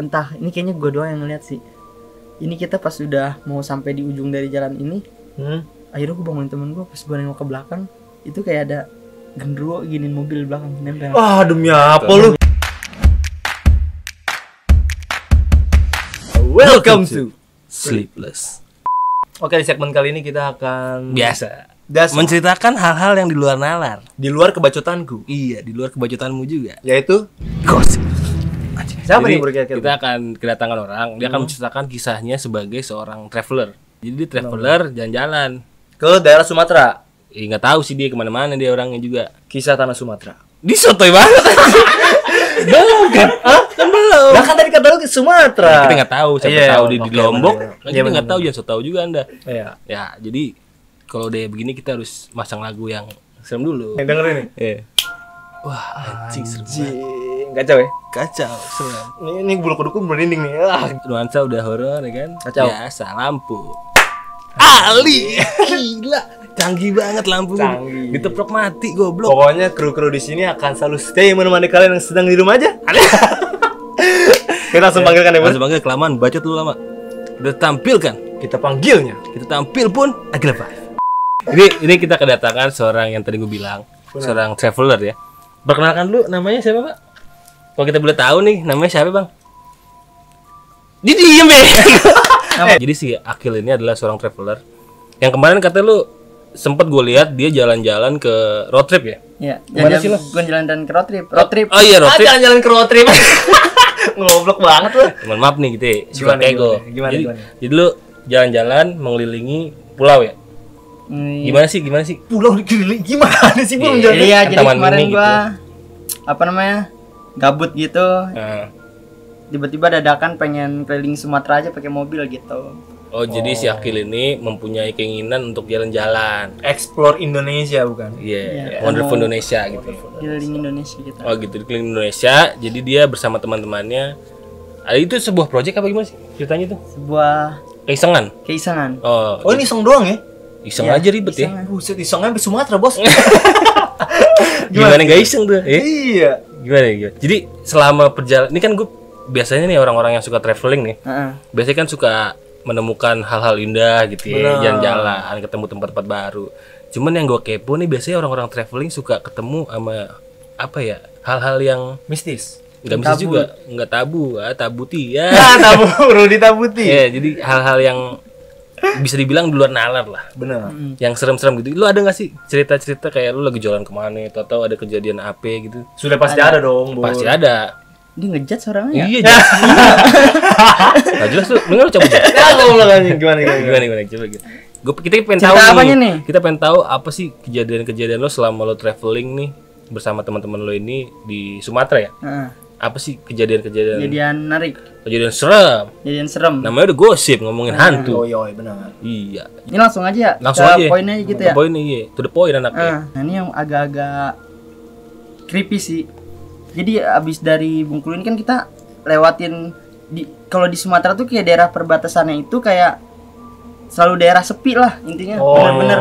entah ini kayaknya gue doang yang ngeliat sih. Ini kita pas sudah mau sampai di ujung dari jalan ini, akhirnya gue bangunin temen gue, pas gue nengok ke belakang itu kayak ada genderuwo giniin mobil belakang nempel. Ah, demi apa lu? Welcome to Sleepless. Oke, di segmen kali ini kita akan Biasa menceritakan hal-hal yang di luar nalar. di luar kebacotanku, Iya, di luar kebacotanmu juga. yaitu Gosip. siapa Jadi, nih berkira-kira? kita akan kedatangan orang, dia akan menceritakan kisahnya sebagai seorang traveler. Jadi dia traveler jalan-jalan. Ke daerah Sumatera, Nggak tahu sih dia kemana-mana, dia orangnya juga. kisah tanah Sumatera. Disotoy banget. Belum kan? Kan belum. Lah kan tadi kata lu ke Sumatera. Kita nggak tahu, siapa Iya, tahu di oke, Lombok. benar. Kan Iya, kita nggak benar. tahu, jangan so tahu juga Anda. Iya. Ya, jadi kalau udah begini kita harus masang lagu yang serem dulu. Yang dengerin nih. Iya. Wah, anjing serem banget. Anjing, kacau ya. Kacau, serem. Ini bulu kuduku merinding nih. Ah, Nuansa udah horor ya kan? Kacau. Biasa lampu. Ali, gila, canggih banget lampu. Canggih. Diteprok mati goblok. pokoknya kru-kru di sini akan selalu stay menemani kalian yang sedang di rumah aja. Kita langsung panggilkan ya, Bun. Langsung panggil kelamaan, bacot dulu lama. Kita tampilkan, Kita panggilnya. kita tampil pun agak lepas. Ini kita kedatangan seorang yang tadi gue bilang, seorang traveler ya. Perkenalkan dulu namanya siapa, Pak? Kalau kita boleh tahu nih, namanya siapa, Bang? Dia diem ya. Jadi si Akil ini adalah seorang traveler yang kemarin kata lu sempet gue lihat dia jalan-jalan ke road trip ya. Iya, Gimana sih lo? Bukan jalan-jalan ke road trip. Road trip. Oh iya road trip. Jalan-jalan ke road trip. Ngoblok banget lu. Mohon maaf nih gitu ya, suka Gimana, ego. gimana, Jadi, gimana? jadi lu jalan-jalan mengelilingi pulau ya. Gimana sih? Pulau dikeliling gimana sih, Bun? Iya. Iya, jadi Taman kemarin mini gua apa namanya? Gabut gitu. Nah, Tiba-tiba dadakan pengen keliling Sumatera aja pakai mobil gitu. jadi si Akil ini mempunyai keinginan untuk jalan-jalan. Explore Indonesia bukan? Iya, Iya, Wonderful mau- Indonesia gitu. Keliling Indonesia gitu. Oh gitu, di keliling Indonesia. Jadi dia bersama teman-temannya. Itu sebuah proyek apa gimana sih ceritanya tuh? Sebuah Keisengan. keisengan. Oh, Oh, ini iseng doang ya? iseng Iya, aja ribet ya. isengan. Buset, isengnya sampai Sumatera, Bos. Gimana gak iseng tuh? Iya. Gimana? Jadi selama perjalanan ini kan gue biasanya nih orang-orang yang suka traveling nih, Heeh. biasanya kan suka menemukan hal-hal indah gitu ya, Benar. jalan-jalan, ketemu tempat-tempat baru. Cuman yang gue kepo nih biasanya orang-orang traveling suka ketemu sama apa ya, hal-hal yang Mistis. nggak bisa Tabu. juga, nggak tabu, tabuti ya. Ah, tabu, Rudi Tabuti. Ya, jadi hal-hal yang bisa dibilang di luar nalar lah, Benar. yang serem-serem gitu. Lu ada nggak sih cerita-cerita kayak lu lagi jalan kemana atau ada kejadian apa gitu? Sudah pasti ada dong, Bu. Pasti ada. Dia ngejudge orangnya. Iya, jelas. Nggak jelas tuh. Mending lu cabut. Ya, ngobrol anjing gimana gimana. Gimana coba gitu. Kita pengen Cerita tahu apanya nih? Kita pengen tahu apa sih kejadian-kejadian lo selama lo traveling nih bersama teman-teman lo ini di Sumatera ya? Heeh. Apa sih kejadian-kejadian Jadian narik, kejadian serem? jadian serem. Namanya udah gosip ngomongin hantu. Yoy, benar. Iya. Ini langsung aja ya. Langsung ke aja. poinnya gitu Ke ya. poin iya. To the point anaknya. Nah, ini yang agak-agak creepy sih. Jadi abis dari Bengkulu ini kan kita lewatin kalau di Sumatera tuh kayak daerah perbatasannya itu kayak selalu daerah sepi lah intinya. Oh. Bener-bener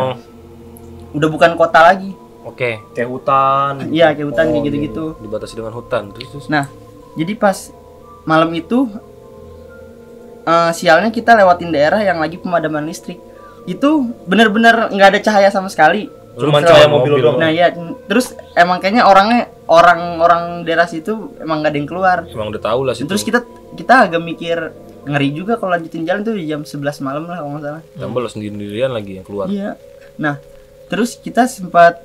udah bukan kota lagi. Oke. Kayak hutan. Iya, kayak hutan Oh, kayak gitu-gitu. Dibatasi dengan hutan terus. Nah, jadi pas malam itu sialnya kita lewatin daerah yang lagi pemadaman listrik. Itu bener-bener nggak ada cahaya sama sekali. Cuman Lu cahaya sama mobil doang. Nah ya, terus emang kayaknya orang-orang daerah situ emang gak ada yang keluar. Emang udah tahu lah situ. Terus kita agak mikir ngeri juga kalau lanjutin jalan tuh di jam 11 malam lah kalau nggak salah. tambah lo sendirian lagi yang keluar. Iya. Nah, terus kita sempat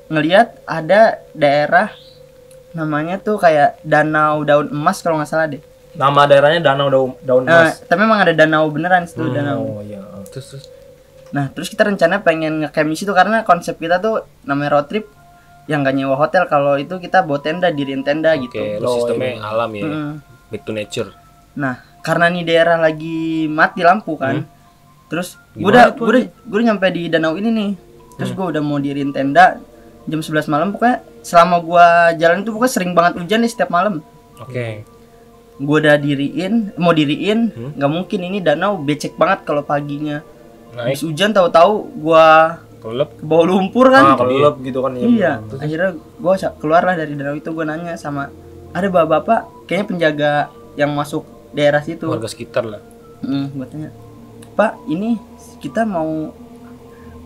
ngelihat ada daerah namanya tuh kayak Danau Daun Emas kalau nggak salah deh. Nama daerahnya Danau Daun Emas. Tapi emang ada danau beneran situ danau. Oh iya. Terus. Nah, terus kita rencana pengen nge-camp di situ karena konsep kita tuh namanya road trip yang gak nyewa hotel, kalau itu kita bawa tenda, diriin tenda gitu. Oke, lo sistemnya alam ya. Mm. Back to nature. Nah, karena nih daerah lagi mati lampu kan. Terus gue Gimana udah nyampe di danau ini nih. Terus gue udah mau diriin tenda jam 11 malam, pokoknya selama gua jalan itu pokoknya sering banget hujan nih setiap malam. Oke. Gue udah mau diriin, nggak mungkin ini danau becek banget kalau paginya. Naik Habis hujan tahu-tahu gua kelep. ke bawah lumpur kan. Kelelep gitu kan. Iya, akhirnya gue keluar lah dari danau itu, gue nanya sama ada bapak-bapak kayaknya penjaga yang masuk daerah situ. Warga sekitar lah. Gue tanya, Pak, ini kita mau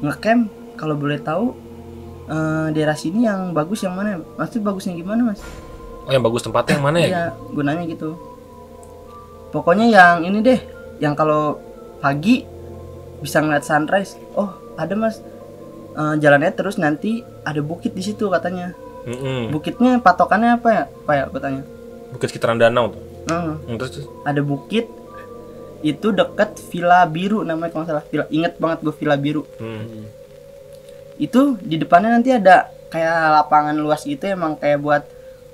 ngecamp, kalau boleh tahu daerah sini yang bagus yang mana? Maksudnya bagusnya gimana, Mas? Oh, yang bagus tempatnya yang mana ya? Iya, gunanya gitu. Pokoknya yang ini deh, yang kalau pagi bisa ngeliat sunrise. Oh, ada Mas. Jalannya terus nanti ada bukit di situ katanya. Bukitnya patokannya apa ya? Pak ya, gue tanya. Bukit sekitaran danau tuh. Terus Ada bukit itu dekat Villa Biru namanya kalau nggak salah. Ingat banget gue Villa Biru. Itu di depannya nanti ada kayak lapangan luas gitu, emang kayak buat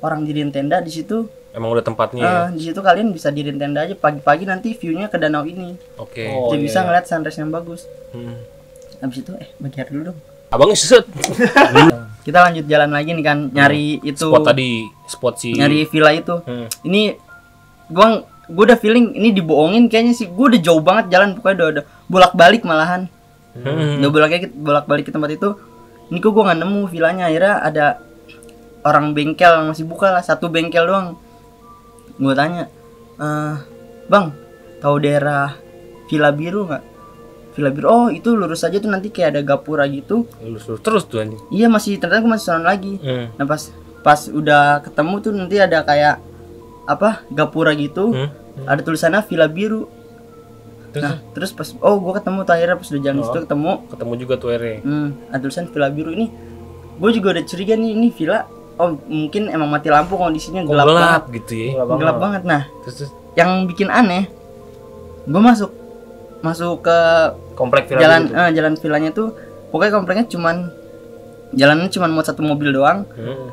orang diriin tenda di situ. emang udah tempatnya ya? Di situ kalian bisa diriin tenda aja pagi-pagi, nanti view-nya ke danau ini. Oke. Jadi bisa ngeliat sunrise yang bagus. Habis itu bagi air dulu dong. Abangnya set. Kita lanjut jalan lagi nih kan, nyari itu. Spot tadi, spot si Nyari villa itu. Ini gua udah feeling ini dibohongin kayaknya sih. Gua udah jauh banget jalan, pokoknya udah bolak-balik malahan. Udah bolak-balik ke tempat itu. Ini kok gua nggak nemu villanya. Akhirnya ada orang bengkel yang masih buka lah, satu bengkel doang. Gua tanya, Bang, tahu daerah Villa Biru nggak? Villa Biru, oh itu lurus aja tuh, nanti kayak ada gapura gitu. lurus terus tuh anjing. Iya, ternyata aku masih sono lagi. Nah pas udah ketemu tuh nanti ada kayak apa gapura gitu, ada tulisannya Villa Biru. Terus pas gua ketemu tuh, akhirnya pas udah jalan situ Ketemu juga tuh airnya. ada tulisan Villa Biru ini. Gue juga udah curiga nih, ini villa. Oh mungkin emang mati lampu, kondisinya gelap banget. Gitu ya. Gelap banget. Nah Terus yang bikin aneh, gue masuk ke Komplek villa jalan gitu. jalan villanya tuh, pokoknya kompleknya jalannya cuman muat satu mobil doang.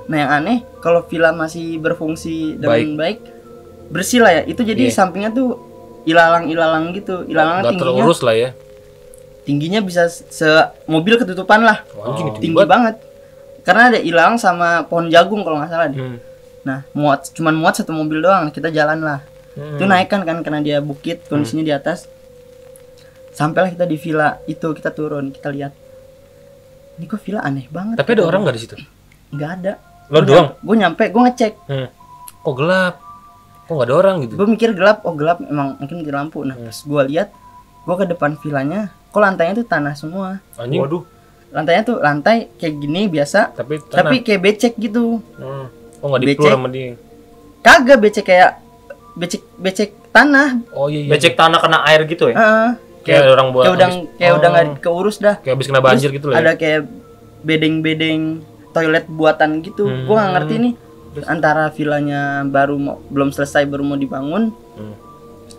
Nah yang aneh, kalau villa masih berfungsi dengan baik, bersih lah ya, itu jadi sampingnya tuh ilalang gitu, ilalangnya nggak terurus lah ya. tingginya bisa mobil ketutupan lah. Tinggi banget karena ada ilalang sama pohon jagung kalau nggak salah deh. Nah cuman muat satu mobil doang, kita jalan lah. Itu naik kan karena dia bukit, kondisinya di atas. Sampailah kita di villa itu, kita turun, kita lihat. Ini kok villa aneh banget. Tapi ada orang nggak di situ? Nggak ada. Lo doang? Gue nyampe, gue ngecek. Oh gelap. Kok nggak ada orang gitu? Gue mikir gelap, gelap emang mungkin di lampu. Nah pas gue lihat, gue ke depan villanya, kok lantainya tuh tanah semua. Anjing. Waduh. Lantainya tuh lantai kayak gini biasa, tapi kayak becek gitu. Oh nggak di-floor sama dia? Kagak becek, kayak becek tanah. Oh iya. Becek tanah kena air gitu ya? Kayak ada orang buat kayak udah nggak keurus dah. Kayak habis kena banjir Terus gitu lah. ada kayak bedeng-bedeng toilet buatan gitu. Gua nggak ngerti nih antara villanya belum selesai, baru mau dibangun,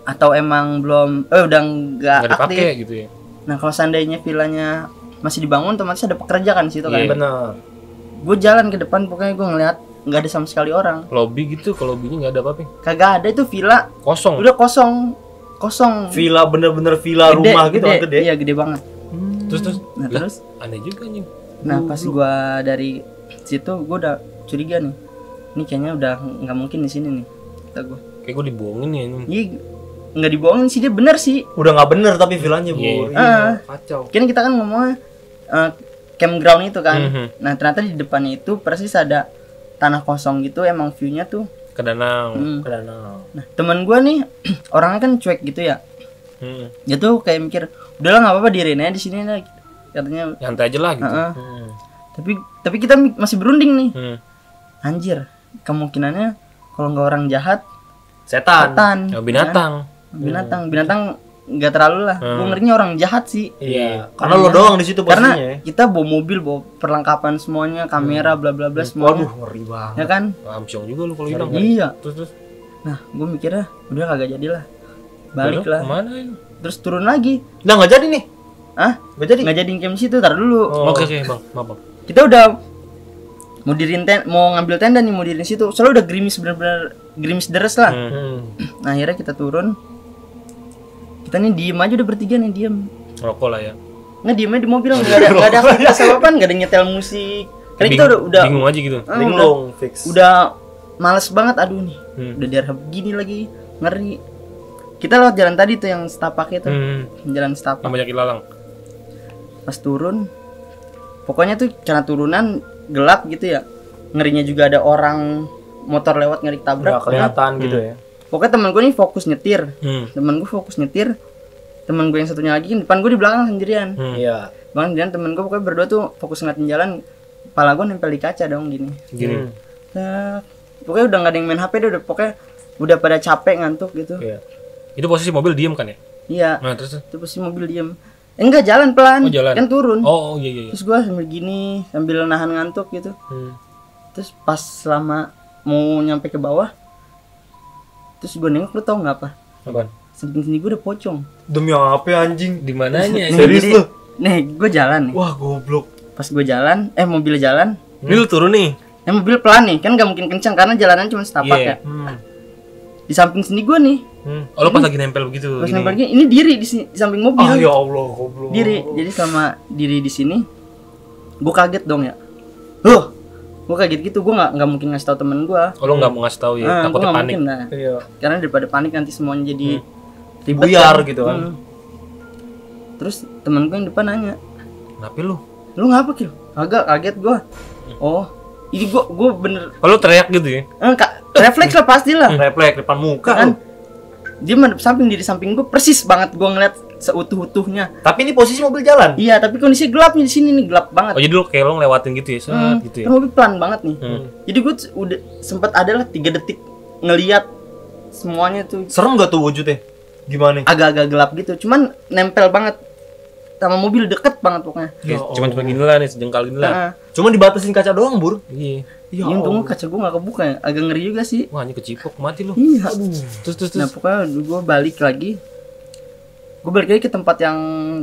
atau emang belum udah nggak aktif dipakai gitu ya. Nah kalau seandainya villanya masih dibangun, otomatis ada pekerja kan di situ kan. Bener. Gue jalan ke depan, pokoknya gue ngeliat nggak ada sama sekali orang. Lobby gitu, kalau lobbynya nggak ada apa-apa. Kagak ada, itu villa Kosong. udah kosong. Villa bener-bener villa rumah gitu kan, gede. Iya gede banget. Terus Nah terus aneh juga anjing. nah pas gua dari situ gua udah curiga nih, ini kayaknya udah nggak mungkin di sini nih, kata gua. Kayak gue dibohongin ya anjing. Iya nggak dibohongin sih, dia bener sih. Udah nggak bener tapi villanya, Bu. Iya, kacau. Kan kita kan ngomongnya campground itu kan. Nah ternyata di depannya itu persis ada tanah kosong gitu, emang view-nya tuh Ke danau. Ke danau. Nah teman gua nih orangnya kan cuek gitu ya. Dia tuh kayak mikir, udahlah nggak apa-apa, diriin aja di sini lah, katanya. Nyantai aja lah gitu. Tapi kita masih berunding nih. Anjir, kemungkinannya kalau nggak orang jahat, Setan. Ya, binatang. Binatang nggak terlalu lah. Gue ngerinya orang jahat sih. Iya. Karena lo doang di situ posisinya. Karena kita bawa mobil, bawa perlengkapan semuanya, kamera, bla bla bla semuanya. Waduh, ngeri banget. Ya kan? Amsyong juga lu kalau hilang. Iya. Terus Nah, gue mikirnya udah kagak jadilah. Balik lah. Kemana ini? Terus turun lagi. Nah, nggak jadi nih. Hah? Nggak jadi. Nggak jadi camp di situ, tar dulu. Oke, Bang. Maaf, Bang. Kita udah mau ngambil tenda nih, mau diriin situ. Soalnya udah gerimis, bener-bener gerimis deres lah. Nah, akhirnya kita turun. Kita nih diem aja, udah bertiga nih diem. Rokok lah ya. Nggak, diem aja di mobil, nggak ada aktivitas apa-apa, nggak ada nyetel musik. Karena kita udah bingung aja gitu. Linglung fix. Udah males banget, aduh nih. Udah daerah begini lagi, ngeri. Kita lewat jalan tadi tuh yang setapak itu. Jalan setapak. Yang banyak ilalang. Pas turun, pokoknya tuh karena turunan gelap gitu ya. Ngerinya juga ada orang motor lewat, ngeri tabrak. Nggak kelihatan gitu ya. Pokoknya temen gue nih fokus nyetir. Temen gue fokus nyetir. Temen gue yang satunya lagi kan depan gue di belakang sendirian. Iya. Bang dan temen gue pokoknya berdua tuh fokus ngeliatin jalan. Kepala gue nempel di kaca dong gini. Nah, pokoknya udah gak ada yang main HP deh, pokoknya udah pada capek ngantuk gitu. Iya. Itu posisi mobil diem kan ya? Iya. Nah, terus? Itu pasti mobil diem. Enggak, jalan pelan. Oh, jalan. Kan turun. Oh, iya. Terus gue sambil gini, sambil nahan ngantuk gitu. Terus pas selama mau nyampe ke bawah, terus gue nengok, lu tau nggak apa? Apaan? Samping sini gue udah pocong. Demi apa anjing? Di mananya? Serius Jadi, lu? Nih, gue jalan nih. Wah, goblok. Pas gue jalan, mobil jalan. Ini lu turun nih. Mobil pelan nih, kan gak mungkin kencang karena jalanan cuma setapak Iya. ya. Di samping sini gue nih. Oh, lu pas lagi nempel begitu. Pas gini. nempel gini, ini diri di samping mobil. Ah ya Allah, goblok. Diri. Jadi sama diri di sini, gue kaget dong ya. Gue kaget gitu, gue nggak mungkin ngasih tahu temen gue. Oh, lu nggak mau ngasih tahu ya, Gue takutnya nggak panik. mungkin lah. Iya. Karena daripada panik nanti semuanya jadi ribet Buyar kan. gitu kan. Terus temen gue yang depan nanya, Kenapa lu? lu ngapa Kil? Agak kaget gue. Oh, ini gue bener Oh, lu teriak gitu ya? refleks lah pasti lah. Refleks depan muka Kan lu. dia madep samping diri samping gue persis banget, gue ngeliat seutuh-utuhnya. Tapi ini posisi mobil jalan. Iya, tapi kondisi gelapnya di sini nih, gelap banget. Oh, jadi lu kayak lu ngelewatin gitu ya, set gitu ya. Kan mobil pelan banget nih. Jadi gue udah sempet ada lah 3 detik ngeliat semuanya tuh Serem gak tuh wujudnya? Gimana? agak-agak gelap gitu. Cuman nempel banget sama mobil, deket banget pokoknya. Ya, cuman gini lah nih, sejengkal gini lah. Heeh. Cuma dibatasin kaca doang, Bur. Iya. Ya Ini untungnya kaca gue gak kebuka ya. Agak ngeri juga sih. Wah, ini kecipok mati lu. Iya. Terus. Nah pokoknya gue balik lagi. Gue balik lagi ke tempat yang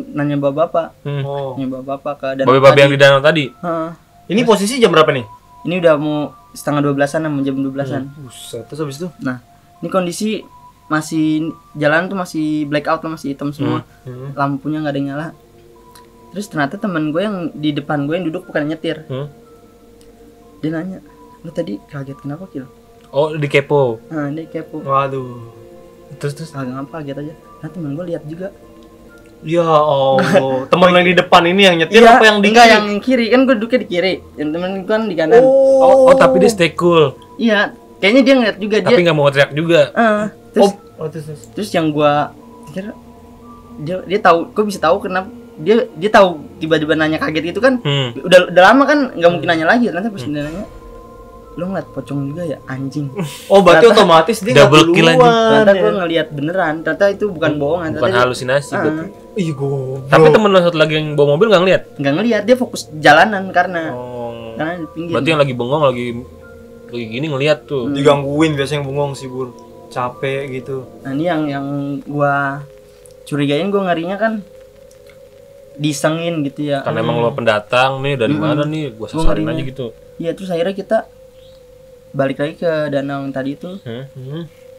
nanya bapak-bapak. Oh. Nanya bapak-bapak ke danau Babe-babe tadi. yang di danau tadi. Heeh. Ini posisi jam berapa nih? Ini udah mau setengah 12-an, sama jam 12-an. Buset, terus habis itu? Nah ini kondisi masih jalan tuh masih blackout lah, masih hitam semua. Lampunya nggak ada yang nyala. Terus ternyata teman gue yang di depan gue yang duduk bukan nyetir. Dia nanya, lu tadi kaget kenapa Kil? Oh, di kepo. Nah dia kepo. Waduh. Terus. Agak ngapa kaget aja. Nah temen gue lihat juga. Ya Allah. Temen yang di depan ini yang nyetir apa yang di enggak, kiri? yang kiri. Kan gue duduknya di kiri. Yang temen gue kan di kanan. Oh, tapi dia stay cool. Iya, kayaknya dia ngeliat juga. Tapi nggak mau teriak juga. Terus, terus. terus yang gue pikir dia tahu, kok bisa tahu kenapa dia tahu tiba-tiba nanya kaget gitu kan. Udah lama kan nggak mungkin nanya lagi. Nanti pas dia nanya, lu ngeliat pocong juga ya anjing. Oh, berarti Ternyata- otomatis dia Double nggak kill duluan. anjing. Ternyata ya. gue ngeliat beneran. Ternyata itu bukan bohongan. Bukan Ternyata dia halusinasi berarti. Ih, goblok. Tapi temen lo satu lagi yang bawa mobil nggak ngeliat? nggak ngeliat, dia fokus jalanan karena Oh. di pinggir. Berarti yang lagi bengong lagi gini ngeliat tuh. digangguin biasanya yang bengong sih, Bur. Capek gitu. Nah ini yang gua curigain, gua ngerinya kan disengin gitu ya. Karena emang lo pendatang nih dari mana nih? Gua sasarin ngerinya. aja gitu. Iya, terus akhirnya kita balik lagi ke danau yang tadi itu.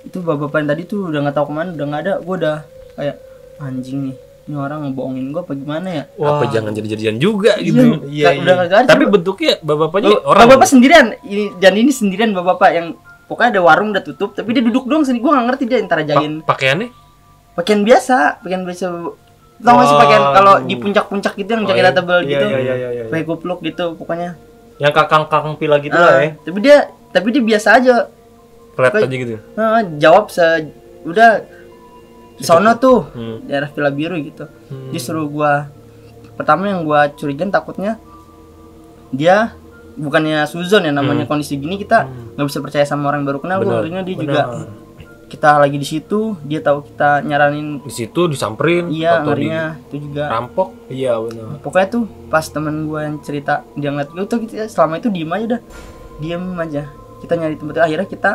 Itu bapak-bapak yang tadi tuh udah nggak tahu kemana, udah nggak ada. Gua udah kayak anjing nih, ini orang ngebohongin gua apa gimana ya? Apa jangan jadi-jadian juga gitu. Iya, Udah kagak ada. Tapi bentuknya bapak-bapaknya orang. Bapak sendirian ini sendirian bapak-bapak yang pokoknya ada warung udah tutup, tapi dia duduk doang sini. Gua nggak ngerti dia antara jagain Pakaiannya? pakaian biasa. Tau gak sih pakaian kalau di puncak-puncak gitu yang jaket iya. tebel gitu, Iya. pakai kupluk gitu pokoknya. Yang kakang-kakang pila gitu lah ya. Tapi dia biasa aja. Flat Kayak- aja gitu. Jawab udah sono tuh daerah Villa Biru gitu. Dia suruh gua, pertama yang gua curigain takutnya dia bukannya suzon ya, namanya kondisi gini kita nggak bisa percaya sama orang baru kenal. Gua ngerinya dia juga kita lagi di situ, dia tahu kita nyaranin. Di situ disamperin. Iya, atau ngerinya itu juga. dirampok. Iya, benar. Pokoknya tuh pas temen gue yang cerita, dia ngeliat gue tuh, kita selama itu diem aja dah, diem aja. Kita nyari tempat, akhirnya kita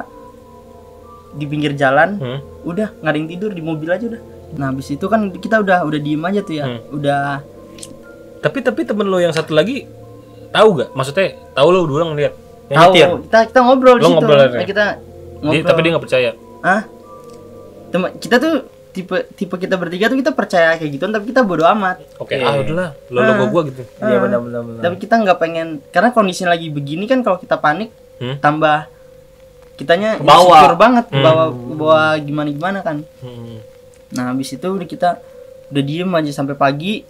di pinggir jalan, udah nggak ada yang tidur, di mobil aja udah. Nah habis itu kan kita udah diem aja tuh ya, udah. Tapi temen lo yang satu lagi tahu gak? Maksudnya tahu lo dulu ngeliat. Tahu, kita ngobrol di Lo situ. ngobrol Nah, aja? kita ngobrol. Tapi dia nggak percaya. Kita tuh tipe kita bertiga tuh kita percaya kayak gitu, tapi kita bodo amat. Oke, udahlah, lo gua gitu. Iya, benar. Tapi kita nggak pengen, karena kondisi lagi begini kan, kalau kita panik tambah kitanya Kebawa. insecure banget, bawa gimana kan. Nah habis itu kita udah diem aja sampai pagi,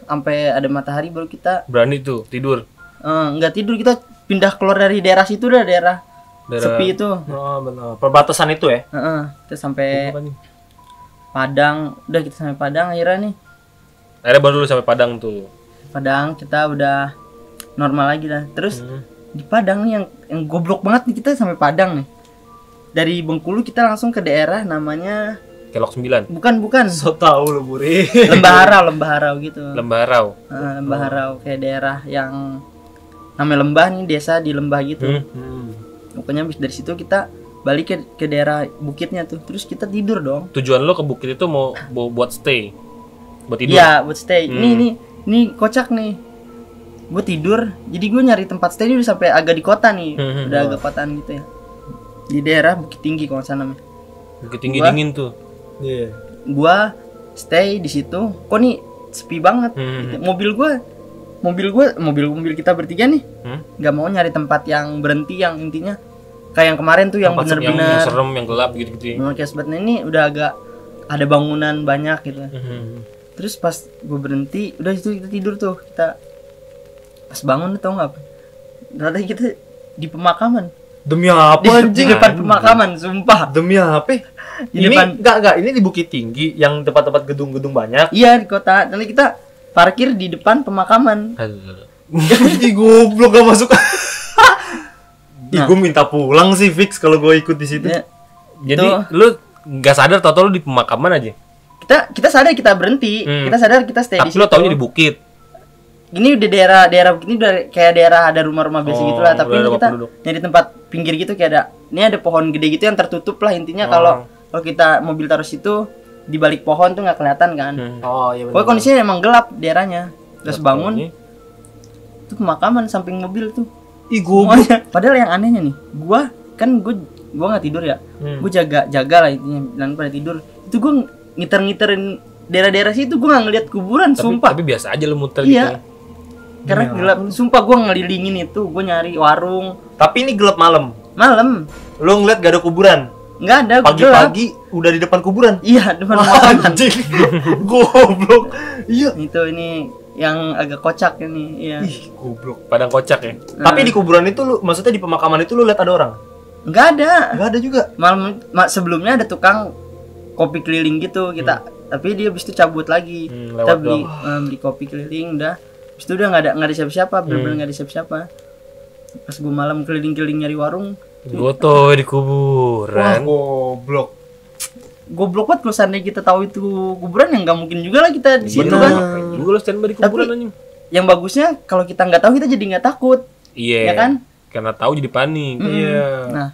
sampai ada matahari baru kita Berani tuh tidur. nggak tidur, kita pindah keluar dari daerah situ, udah daerah sepi itu. Oh, benar. Perbatasan itu ya. Heeh, kita sampai Apa nih? Padang, udah kita sampai Padang akhirnya nih. Akhirnya baru lu sampai Padang tuh. Padang kita udah normal lagi dah. Terus di Padang nih yang goblok banget nih, kita sampai Padang nih. Dari Bengkulu kita langsung ke daerah namanya Kelok 9. bukan So tahu lu, Buri. Lembah Harau gitu. Lembah Harau. Lembah Harau kayak daerah yang namanya lembah nih, desa di lembah gitu. Pokoknya habis dari situ kita balik ke daerah bukitnya tuh. Terus kita tidur dong. Tujuan lo ke bukit itu mau buat stay. Buat tidur. Iya, buat stay. Ini kocak nih. Gue tidur, jadi gue nyari tempat stay ini udah sampai agak di kota nih. Udah agak kotaan gitu ya. Di daerah Bukit Tinggi kalau nggak salah namanya. Bukit Tinggi Gua- dingin tuh. Iya. Gua stay di situ. Kok nih sepi banget. Gitu. Mobil kita bertiga nih nggak mau nyari tempat yang berhenti, yang intinya kayak yang kemarin tuh yang Tempat yang bener-bener serem, yang gelap gitu-gitu. kayak sebetulnya ini udah agak ada bangunan banyak gitu. Terus pas gue berhenti, udah itu kita tidur tuh. Kita pas bangun tau nggak apa? Ternyata kita di pemakaman. Demi apa Di anjing? depan pemakaman, sumpah. Demi apa? Di Ini depan. enggak, ini di Bukit Tinggi yang tempat-tempat gedung-gedung banyak. Iya di kota. Nanti kita parkir di depan pemakaman. Aduh. Ih, goblok gak masuk. Ih, Nah. gue minta pulang sih fix kalau gue ikut di situ. Ya, Jadi Tuh. lu nggak sadar tau lu di pemakaman aja. kita sadar kita berhenti. Kita sadar kita stay di Tapi situ. lo taunya di bukit. Ini udah daerah begini udah kayak daerah ada rumah-rumah biasa gitu lah. Tapi udah ini ada kita penduduk. nyari tempat pinggir gitu kayak ada. Ini ada pohon gede gitu yang tertutup lah intinya. Kalau kita mobil taruh situ di balik pohon tuh nggak kelihatan kan. Oh iya Pokoknya kondisinya emang gelap daerahnya. Terus bangun Taunya. tuh pemakaman samping mobil tuh. Ih, goblok. Semuanya. Padahal yang anehnya nih, gua nggak tidur ya. Gua jaga lah intinya dan pada tidur. Itu gua ngiterin daerah-daerah situ, gua nggak ngeliat kuburan, sumpah. Tapi biasa aja lu muter Iya. gitu. Karena gelap, sumpah gua ngelilingin itu, gua nyari warung Tapi ini gelap malam. malam. Lo ngeliat gak ada kuburan. Nggak ada, gelap. Pagi-pagi udah di depan kuburan. Iya, depan pemakaman. Anjing. Goblok. Iya. Itu ini yang agak kocak ini, iya. Ih, goblok. Padang kocak ya. Tapi di kuburan itu lu, maksudnya di pemakaman itu lu lihat ada orang? Nggak ada. Enggak ada juga. Sebelumnya ada tukang kopi keliling gitu kita, tapi dia habis itu cabut lagi. Kita lewat beli kopi keliling udah. Habis itu udah nggak ada siapa-siapa, bener-bener nggak ada siapa-siapa. Pas gue malam keliling-keliling nyari warung, Goto di Wah, kuburan. goblok. goblok banget kalau seandainya kita tahu itu kuburan, yang nggak mungkin juga lah kita di situ kan. Ngapain juga lo standby di kuburan anjing. Yang bagusnya kalau kita nggak tahu kita jadi nggak takut. Iya. Ya kan? Karena tahu jadi panik. Iya. Nah,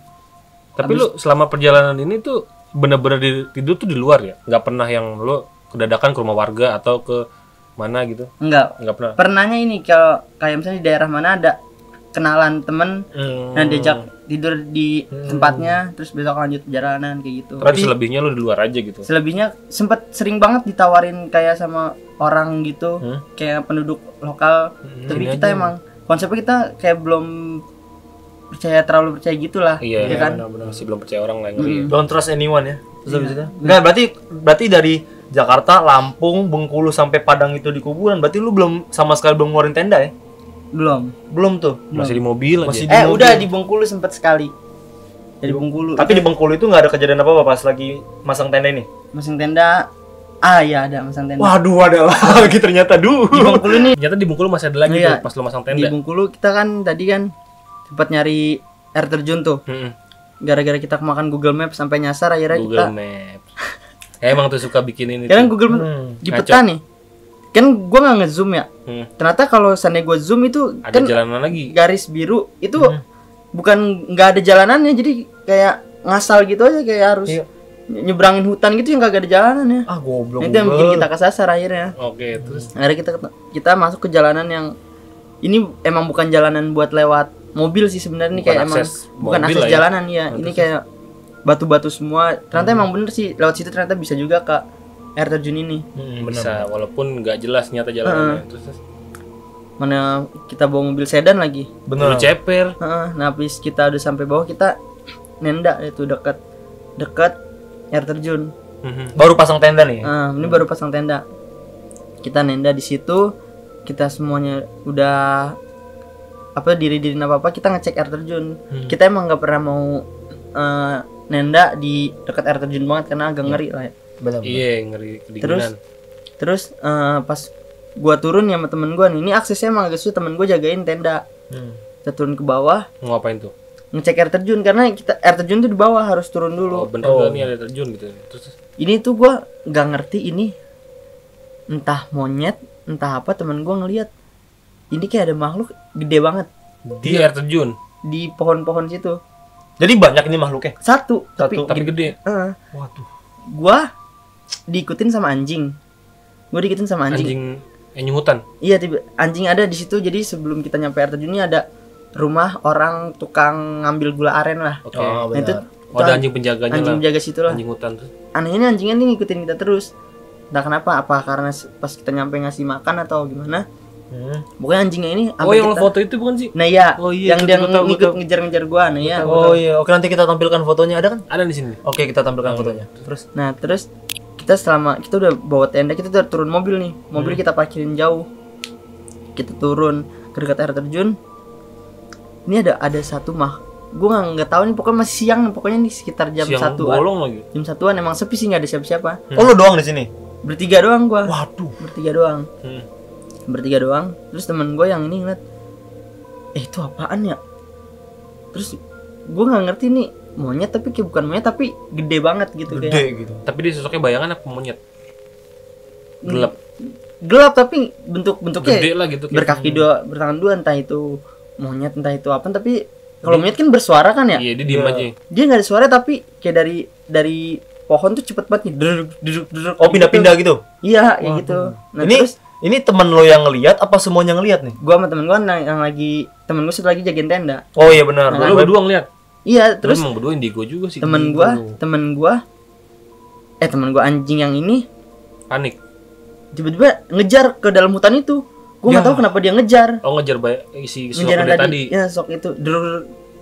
Tapi lu selama perjalanan ini tuh bener-bener tidur tuh di luar ya? Nggak pernah yang lu kedadakan ke rumah warga atau ke mana gitu? nggak. Nggak pernah. Pernahnya ini kalau kayak misalnya di daerah mana ada kenalan temen, nah diajak tidur di tempatnya, terus besok lanjut perjalanan kayak gitu. Tapi selebihnya lu di luar aja gitu. Selebihnya sering banget ditawarin kayak sama orang gitu, kayak penduduk lokal. Tapi kita emang konsepnya kita kayak belum terlalu percaya gitulah, Iya, ya kan? benar-benar masih belum percaya orang lah yang ngeri. Don't trust anyone ya. Terus habis itu. Enggak, berarti dari Jakarta, Lampung, Bengkulu sampai Padang itu di kuburan. Berarti lu belum sama sekali belum ngeluarin tenda ya? Belum. Belum tuh. Masih di mobil aja. Masih di mobil. Udah di Bengkulu sempet sekali. Jadi Bengkulu. Tapi di Bengkulu itu nggak ada kejadian apa-apa pas lagi masang tenda ini? masang tenda. Ah iya ada masang tenda. Waduh, ada lagi ternyata Di dulu. Bengkulu nih. Ternyata di Bengkulu masih ada lagi Iya. tuh pas lu masang Di tenda. Bengkulu kita kan tadi kan sempat nyari air terjun tuh. Gara-gara kita kemakan Google Maps sampai nyasar akhirnya kita. Google Maps. Emang tuh suka bikin ini. Ya kan tuh. Google Maps di peta nih. Kan gua nggak ngezoom ya. Ternyata kalau seandainya gua zoom itu Ada kan jalanan lagi. garis biru itu bukan nggak ada jalanannya, jadi kayak ngasal gitu aja, kayak harus nyebrangin hutan gitu yang kagak ada jalanannya. Ah, goblok. Itu yang bikin kita kesasar akhirnya. Oke, terus Akhirnya kita masuk ke jalanan yang ini emang bukan jalanan buat lewat mobil sih sebenarnya, ini Bukan kayak emang akses bukan mobil akses lah ya. jalanan ya. Ini kayak batu-batu semua. Ternyata emang bener sih lewat situ ternyata bisa juga ke air terjun ini. bisa walaupun nggak jelas nyata jalanannya. Terus Mana kita bawa mobil sedan lagi. lu ceper. Nah, habis kita udah sampai bawah kita nenda itu dekat air terjun. Baru pasang tenda nih. Ini baru pasang tenda. Kita nenda di situ, kita semuanya udah diri-diriin apa kita ngecek air terjun. Kita emang nggak pernah mau nenda di dekat air terjun banget karena agak ngeri lah ya. Benar. Iya, ngeri kedinginan. Terus pas gua turun ya sama temen gua nih, ini aksesnya emang agak susah, temen gua jagain tenda. Kita turun ke bawah Ngapain tuh? ngecek air terjun karena kita air terjun tuh di bawah harus turun dulu. Oh, bener kan nih ada terjun gitu. Terus Ini tuh gua nggak ngerti ini entah monyet entah apa, temen gua ngelihat ini kayak ada makhluk gede banget di air terjun. di pohon-pohon situ. Jadi banyak ini makhluknya. Satu tapi Tapi gede. Waduh. gua diikutin sama anjing. Gua diikutin sama Anjing nyuhutan. Iya, anjing ada di situ. Jadi sebelum kita nyampe air terjun ini ada rumah orang tukang ngambil gula aren lah. Oke. Oh, Nah, itu Oh, ada anjing penjaganya anjing lah. jaga situ lah. Anjing hutan tuh. Anehnya anjingnya nih ngikutin kita terus. Entah kenapa, apa karena pas kita nyampe ngasih makan atau gimana. Pokoknya anjingnya ini Oh, yang lo foto itu bukan sih? Nah ya, Oh iya, yang itu dia gua tahu, gua ngikut tahu. ngejar-ngejar gua. Nah ya. Oh iya, oke nanti kita tampilkan fotonya, ada kan? Ada di sini. Oke, kita tampilkan fotonya. Terus Nah terus kita udah bawa tenda, kita udah turun mobil nih. Mobil kita parkirin jauh. Kita turun ke dekat air terjun. Ini ada satu gua nggak tahu nih, pokoknya masih siang, pokoknya nih sekitar jam Siang 1-an. bolong lagi. Jam 1-an emang sepi sih, nggak ada siapa-siapa. oh lu doang di sini. Bertiga doang gua. Waduh. Bertiga doang. Hmm. Bertiga doang. Terus temen gue yang ini ngeliat, itu apaan ya? Terus gue nggak ngerti nih, monyet tapi kayak bukan monyet tapi gede banget gitu. Gede Kayak gitu. Tapi dia sosoknya bayangan apa monyet? Gelap. gelap tapi bentuknya Gede lah gitu. kayak- berkaki dua, bertangan dua, entah itu monyet entah itu apa. Tapi kalau monyet kan bersuara kan ya, Iya, dia diem aja. dia nggak ada suara tapi kayak dari pohon tuh cepet banget nih, duduk Oh, pindah-pindah gitu. iya kayak gitu. Nah ini terus ini teman lo yang ngelihat apa semuanya ngelihat nih? gue sama temen gue yang lagi, temen gue satu lagi jagain tenda. Oh iya benar. Lu berdua ngeliat. Iya Terus terus emang berdua indigo juga sih. temen gua anjing yang ini Panik. tiba-tiba ngejar ke dalam hutan itu. Gua nggak Ya. tahu kenapa dia ngejar Oh, ngejar si yang sosok tadi. ya sok itu.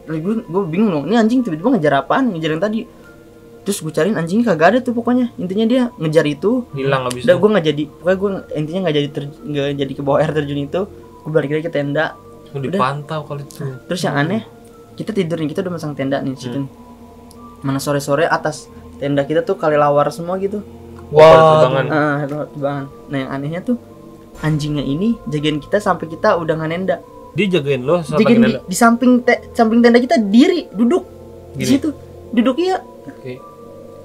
Gue bingung loh, ini anjing tiba-tiba ngejar apaan, ngejar yang tadi. Terus gue cariin anjingnya kagak ada tuh, pokoknya intinya dia ngejar itu. Hilang habis Udah itu. gue nggak jadi, pokoknya gue intinya nggak jadi ke bawah air terjun itu. Gue balik lagi ke tenda. Lu dipantau kali itu. Terus yang aneh, kita tidur nih, kita udah masang tenda nih di situ. Mana sore-sore atas tenda kita tuh kali lawar semua gitu. Wah. Terbangan. Tebangan. Nah yang anehnya tuh anjingnya ini jagain kita sampai kita udah nggak nenda. Dia jagain lo saat Jagain lagi nenda. di samping tenda kita, diri duduk di Gini? situ, duduk iya. Oke.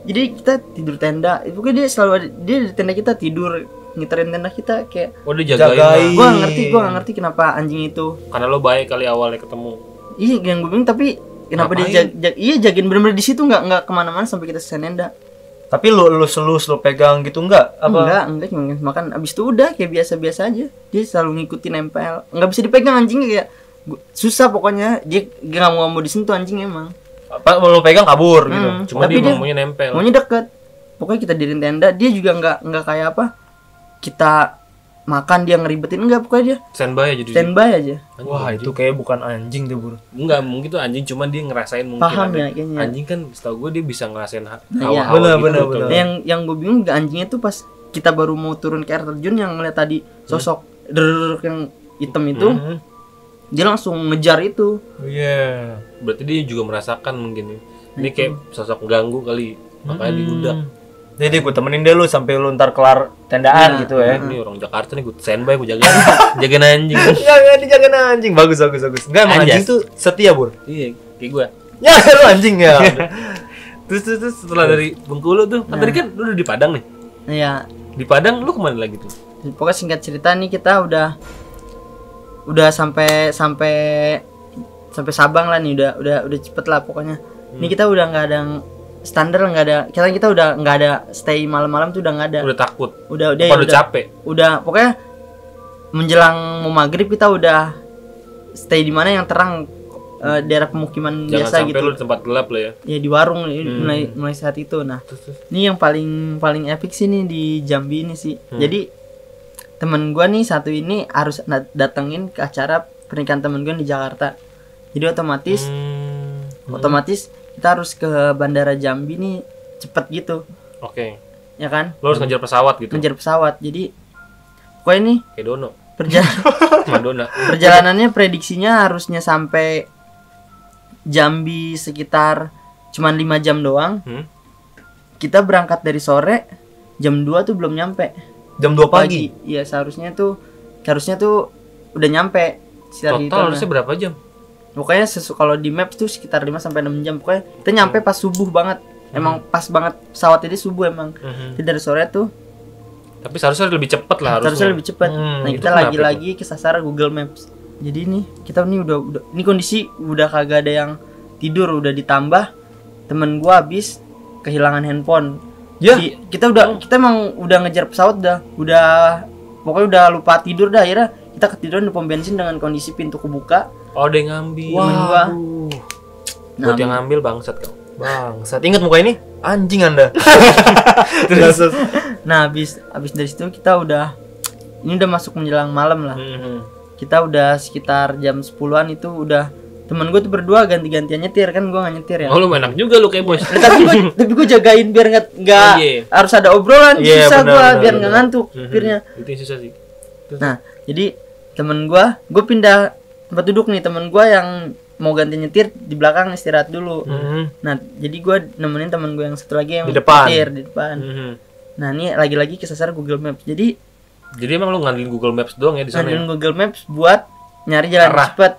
Jadi kita tidur tenda, pokoknya dia selalu ada, dia di tenda kita tidur, ngiterin tenda kita kayak. Oh, dia jagain. Jagain. lah. Gua nggak ngerti kenapa anjing itu. Karena lo baik kali awalnya ketemu. Iya yang gue bingung, tapi kenapa Ngapain? dia jagain bener-bener di situ, nggak kemana-mana sampai kita selesai nenda. Tapi lu pegang gitu enggak? Apa? Enggak cuma makan abis itu udah kayak biasa-biasa aja. Dia selalu ngikutin nempel, nggak bisa dipegang anjingnya, kayak susah pokoknya. Dia nggak mau disentuh anjing emang. Apa lu pegang kabur gitu. Cuma Tapi dia maunya nempel. maunya deket. Pokoknya kita diriin tenda, dia juga nggak kayak apa, kita makan dia ngeribetin, enggak, pokoknya dia Standby aja di. standby aja. Wah, itu kayak bukan anjing deh, Bur. Enggak, mungkin tuh anjing cuma dia ngerasain mungkin Paham ada. ya kayaknya. Anjing kan setahu gue dia bisa ngerasain iya. hawa-hawa Bener, gitu. bener. Nah, yang gue bingung juga anjingnya tuh pas kita baru mau turun ke air terjun, yang ngeliat tadi sosok yang hitam itu, dia langsung ngejar itu. Iya. Berarti dia juga merasakan mungkin. Ini kayak sosok ganggu kali. Makanya diudak. Jadi gue temenin deh lu sampai lu ntar kelar tendaan gitu ya. Ini orang Jakarta nih, gue standby, gue jagain. Jagain anjing. Ya, dijagain anjing. Bagus. Enggak, emang Anjas. anjing tuh setia, Bur. Iya, kayak gue. Ya, lu anjing ya. Terus setelah dari Bengkulu tuh, kan tadi kan lu udah di Padang nih. Nah, ya Di Padang lu kemana lagi tuh? pokoknya singkat cerita nih, kita udah sampai Sabang lah nih, udah cepet lah pokoknya. Ini kita udah nggak ada standar, nggak ada, kita udah nggak ada stay malam-malam tuh, udah nggak ada. Udah takut. Udah Apa udah capek? Udah pokoknya menjelang mau maghrib kita udah stay di mana yang terang, daerah pemukiman Jangan biasa sampai gitu. lu di tempat gelap lah ya. Ya di warung mulai saat itu. Nah, ini yang paling epic sih nih di Jambi ini sih. Jadi temen gua nih satu ini harus datengin ke acara pernikahan temen gua di Jakarta. Jadi otomatis kita harus ke bandara Jambi nih cepet gitu, Oke. ya kan? Lu harus ngejar pesawat gitu. Ngejar pesawat. Jadi pokoknya nih Kayak Dono. Madonna. Perjalanannya prediksinya harusnya sampai Jambi sekitar cuman 5 jam doang. Kita berangkat dari sore, jam 2 tuh belum nyampe. Jam 2 pagi. Iya, harusnya tuh udah nyampe. Total harusnya berapa jam? Pokoknya kalau di map tuh sekitar 5 sampai 6 jam. Pokoknya kita nyampe pas subuh banget. Emang pas banget pesawat ini subuh emang. Jadi dari sore tuh. Tapi seharusnya lebih cepat lah harusnya. Harusnya lebih cepat. Nah, kita lagi-lagi kesasar Google Maps. Jadi nih, kita nih udah ini kondisi udah kagak ada yang tidur, udah ditambah temen gua habis kehilangan handphone. Ya. Kita emang udah ngejar pesawat udah pokoknya udah lupa tidur dah, akhirnya kita ketiduran di pom bensin dengan kondisi pintu kebuka. Oh, dia ngambil. Wah. Buat yang ngambil bangsat kau. Bangsat. Ingat muka ini? Anjing Anda. Nah, habis dari situ kita udah masuk menjelang malam lah. Kita udah sekitar jam 10-an itu udah temen gue tuh berdua ganti-gantian nyetir, kan gue gak nyetir ya. Oh, lu enak juga lu kayak bos. tapi gue jagain biar nggak harus ada obrolan, susah gue biar nggak ngantuk supirnya. Itu yang susah sih. Nah, jadi temen gue pindah tempat duduk nih, temen gue yang mau ganti nyetir di belakang istirahat dulu. Nah, jadi gue nemenin temen gue yang satu lagi yang di depan. nyetir di depan. Nah, ini lagi-lagi kesasar Google Maps. Jadi emang lu ngandelin Google Maps doang ya di sana? Ngandelin Google Maps buat nyari jalan cepat.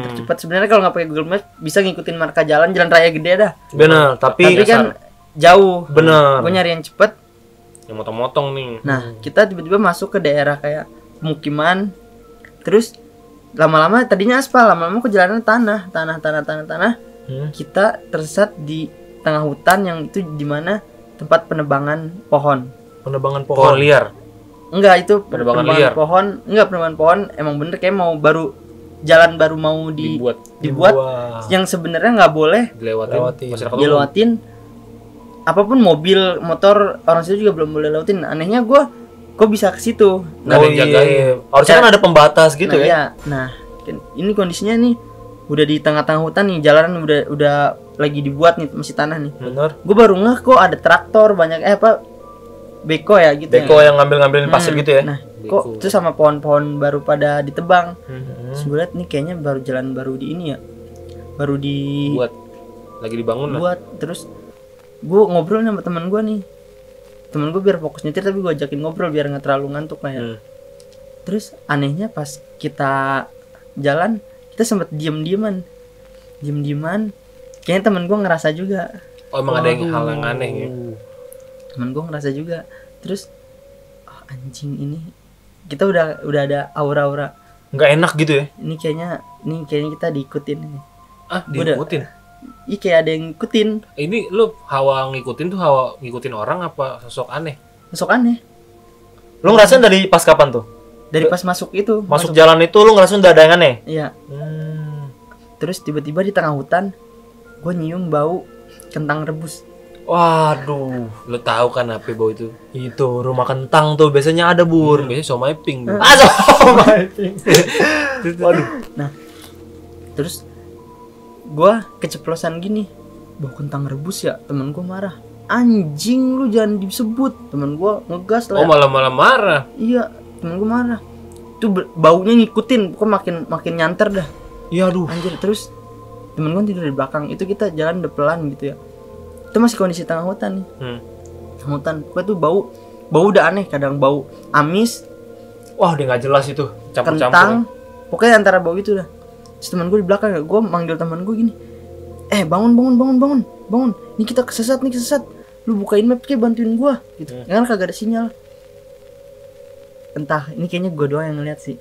Tercepat. Sebenarnya kalau nggak pakai Google Maps bisa ngikutin marka jalan raya gede dah. Bener, tapi kan jauh. Bener. Gue nyari yang cepet. Yang motong-motong nih. Nah, kita tiba-tiba masuk ke daerah kayak pemukiman. Terus lama-lama tadinya aspal, lama-lama kok jalannya tanah. Kita tersesat di tengah hutan yang itu di mana tempat penebangan pohon. Pohon liar. Enggak, itu penebangan liar. Pohon. Enggak, penebangan pohon emang bener kayak mau jalan baru mau dibuat yang sebenarnya nggak boleh dilewatin. Apapun mobil, motor, orang situ juga belum boleh lewatin. Anehnya kok bisa ke situ. Nggak ada yang jagain. Harusnya kan ada pembatas gitu ya. Iya. Nah, ini kondisinya nih udah di tengah-tengah hutan nih, jalanan udah lagi dibuat nih, masih tanah nih. Bener. Gue baru ngeh kok ada traktor banyak beko ya gitu. Beko yang ngambil-ngambilin pasir gitu ya. Nah, kok itu sama pohon-pohon baru pada ditebang. Terus gue liat nih kayaknya jalan baru di ini ya. Baru buat lagi dibangun lah. Buat terus gue ngobrol sama teman gue nih. Temen gue biar fokus nyetir tapi gue ajakin ngobrol biar nggak terlalu ngantuk lah ya. Terus anehnya pas kita jalan kita sempet diem-dieman. Kayaknya temen gue ngerasa juga. Oh, emang ada yang hal yang aneh ya. Temen gue ngerasa juga. Terus anjing ini kita udah ada aura-aura nggak enak gitu ya. Ini kayaknya kita diikutin. Diikutin? Iya, kayak ada yang ngikutin. Ini lu hawa ngikutin orang apa sosok aneh? Sosok aneh. Lu ngerasain dari pas kapan tuh? Dari pas masuk itu. Masuk jalan itu lu ngerasain udah ada yang aneh? Iya. Terus tiba-tiba di tengah hutan gue nyium bau kentang rebus. Waduh, lu tahu kan apa bau itu? Itu rumah kentang tuh biasanya ada, Bur. Biasanya somai pink. Somai pink. Waduh. Nah, terus gua keceplosan gini, bau kentang rebus ya. Temen gua marah, anjing lu jangan disebut. Temen gua ngegas lah. Oh, malah marah. Iya, temen gua marah. Itu baunya ngikutin, kok makin nyanter dah. Iya, aduh. Anjir. Terus temen gua tidur di belakang. Itu kita jalan depelan gitu ya. Itu masih kondisi tengah hutan nih. Tengah hutan. Pokoknya tuh bau udah aneh. Kadang bau amis. Wah, dia nggak jelas itu. Campur-campur. Kentang. Pokoknya antara bau itu dah. Terus temen gue di belakang, gue manggil temen gue gini, bangun. Ini kita kesesat. Lu bukain map kayak bantuin gue gitu. Karena kagak ada sinyal. Entah, ini kayaknya gue doang yang ngeliat sih.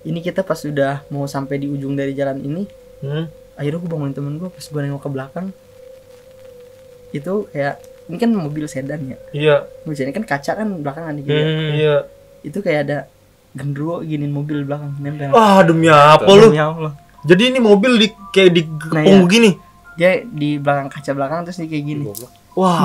Ini kita pas udah mau sampai di ujung dari jalan ini, akhirnya gue bangunin temen gue. Pas gue nengok ke belakang, itu kayak, ini kan mobil sedan ya. Iya. Mobil sedan kan kaca kan belakangan gitu. Iya. Itu kayak ada genderuwo giniin mobil belakang nempel. Wah, demi apa lu? Demi Allah. Jadi ini mobil kayak digepung begini. Dia di belakang kaca belakang terus dia kayak gini. Wah,